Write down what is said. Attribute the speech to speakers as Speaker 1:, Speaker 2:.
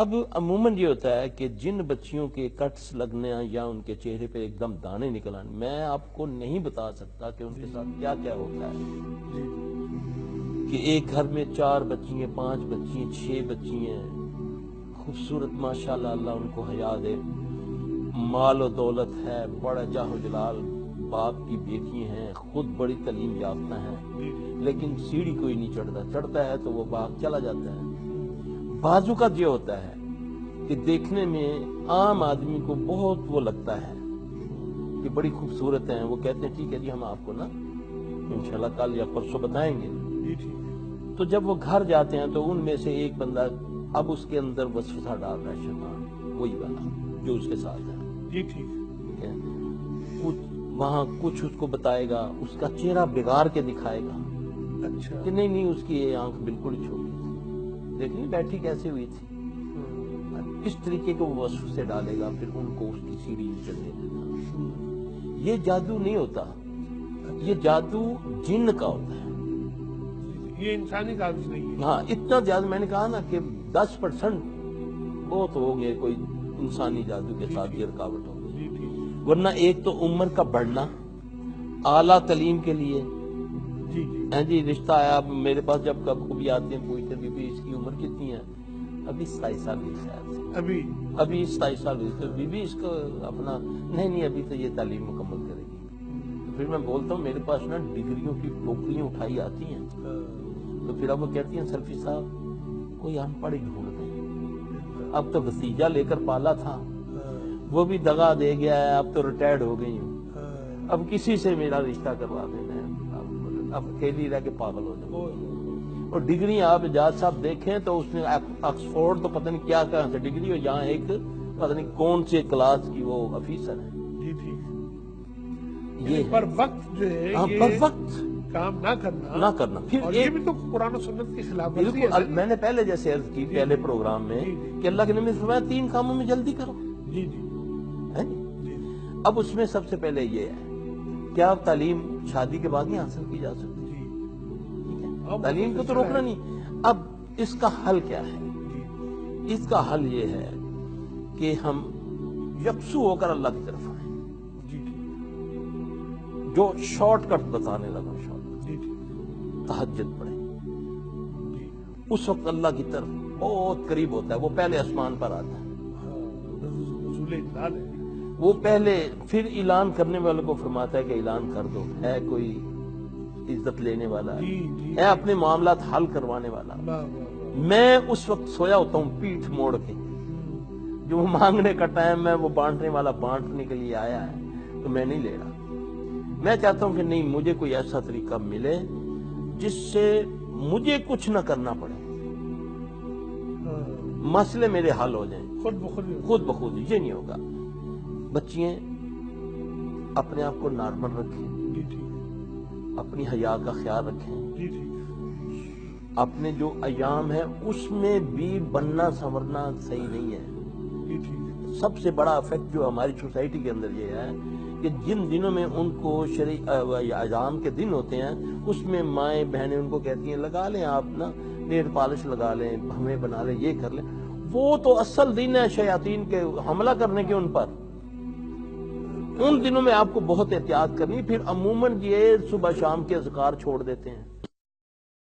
Speaker 1: اب عموماً یہ ہوتا ہے کہ جن بچیوں کے کٹس لگنے یا ان کے چہرے پہ ایک دم دانے نکل آنے، میں آپ کو نہیں بتا سکتا کہ ان کے ساتھ کیا کیا ہوتا ہے، کہ ایک گھر میں 4 بچی ہیں، 5 بچی ہیں، 6 بچی ہیں، خوبصورت ماشاءاللہ، اللہ ان کو حیا دے، مال و دولت ہے، بڑا جاہ و جلال، باپ کی بیٹی ہیں، خود بڑی تعلیم یافتہ ہیں، لیکن سیڑھی کوئی نہیں چڑھتا ہے تو وہ باپ چلا جاتا ہے۔ بازو کا یہ ہوتا ہے کہ دیکھنے میں عام آدمی کو بہت وہ لگتا ہے کہ بڑی خوبصورت ہیں، وہ کہتے ہیں ٹھیک ہے جی ہم آپ کو نا انشاءاللہ کل یا پرسوں بتائیں گے، تو جب وہ گھر جاتے ہیں تو ان میں سے ایک بندہ اب اس کے اندر وسوسہ ڈال رہا ہے شیطان، وہی والا جو اس کے ساتھ ہے، ٹھیک ہے، وہاں کچھ اس کو بتائے گا، اس کا چہرہ بگاڑ کے دکھائے گا کہ نہیں اس کی یہ آنکھ بالکل ہی چھوٹی تھی، دیکھیں بیٹھی کیسے ہوئی تھی، اس طریقے کو وہ وسوسے ڈالے گا، پھر ان کو اس کی سیڑھی چڑھنے دیتا۔ یہ جادو نہیں ہوتا، یہ جادو جن کا ہوتا ہے،
Speaker 2: یہ انسانی کاغذ نہیں ہے۔
Speaker 1: ہاں اتنا زیادہ میں نے کہا نا کہ 10% بہت ہو گئے کوئی انسانی جادو کے ساتھ یہ رکاوٹ ہو گئی، ورنہ ایک تو عمر کا بڑھنا، اعلیٰ تعلیم کے لیے جی رشتہ آیا، اب میرے پاس جب کبھی آتے ہیں پوچھتے ہیں بی اس کی عمر کتنی ہے، ابھی 27 سال ہوئی خیال سے، ابھی 27 سال ہوئی، تو بی اس کو اپنا نہیں ابھی تو یہ تعلیم مکمل کرے گی، پھر میں بولتا ہوں میرے پاس نا ڈگریوں کی ٹوکریاں اٹھائی آتی ہیں، تو پھر اب وہ کہتی ہیں سلفی صاحب کوئی ان پڑھ ڈھونڈ دیں، اب تو بھتیجا لے کر پالا تھا وہ بھی دغا دے گیا ہے، اب تو ریٹائرڈ ہو گئی ہوں، اب کسی سے میرا رشتہ کروا دینا ہے، اب اکیلی رہ کے پاگل ہو جاؤں، اور ڈگری آپ اجاز صاحب دیکھیں تو اس نے آکسفورڈ تو پتہ نہیں کیا کہاں سے ڈگری، اور یہاں ایک پتہ نہیں کون سے کلاس کی وہ افیسر ہے، یہ
Speaker 2: پر وقت جو ہے
Speaker 1: پر وقت
Speaker 2: کام نہ کرنا،
Speaker 1: پھر
Speaker 2: یہ بھی تو قرآن و سنت کی خلاف ورزی ہے۔
Speaker 1: میں نے پہلے جیسے عرض کی پہلے پروگرام میں کہ اللہ کے نبی نے فرمایا 3 کاموں میں جلدی کرو، اب اس میں سب سے پہلے یہ ہے کہ آپ تعلیم شادی کے بعد نہیں حاصل کی جا سکتی، تعلیم کو تو روکنا نہیں، اب اس کا حل کیا ہے؟ اس کا حل یہ ہے کہ ہم یکسو ہو کر اللہ کی طرف آئیں، جو شارٹ کٹ بتانے لگا، تہجد پڑھیں، اس وقت اللہ کی طرف بہت قریب ہوتا ہے، وہ پہلے آسمان پر آتا ہے، وہ پہلے، پھر اعلان کرنے والوں کو فرماتا ہے کہ اعلان کر دو، ہے کوئی عزت لینے والا ہے اپنے معاملات حل کروانے والا، میں اس وقت سویا ہوتا ہوں پیٹھ موڑ کے، جو مانگنے کا ٹائم ہے وہ بانٹنے والا بانٹنے کے لیے آیا ہے، تو میں نہیں لے رہا، میں چاہتا ہوں کہ نہیں مجھے کوئی ایسا طریقہ ملے جس سے مجھے کچھ نہ کرنا پڑے، مسئلے میرے حل ہو جائیں خود بخود، یہ نہیں ہوگا۔ بچیاں اپنے آپ کو نارمل رکھیں، اپنی حیا کا خیال رکھیں، اپنے جو ایام ہے اس میں بھی بننا سنورنا صحیح نہیں ہے، سب سے بڑا افیکٹ جو ہماری سوسائٹی کے اندر یہ ہے کہ جن دنوں میں ان کو ایام کے دن ہوتے ہیں اس میں مائیں بہنیں ان کو کہتی ہیں لگا لیں آپ نا نیل پالش لگا لیں، ہمیں بنا لیں، یہ کر لیں، وہ تو اصل دن ہے شیاطین کے حملہ کرنے کے ان پر، ان دنوں میں آپ کو بہت احتیاط کرنی، پھر عموماً یہ صبح شام کے اذکار چھوڑ دیتے ہیں،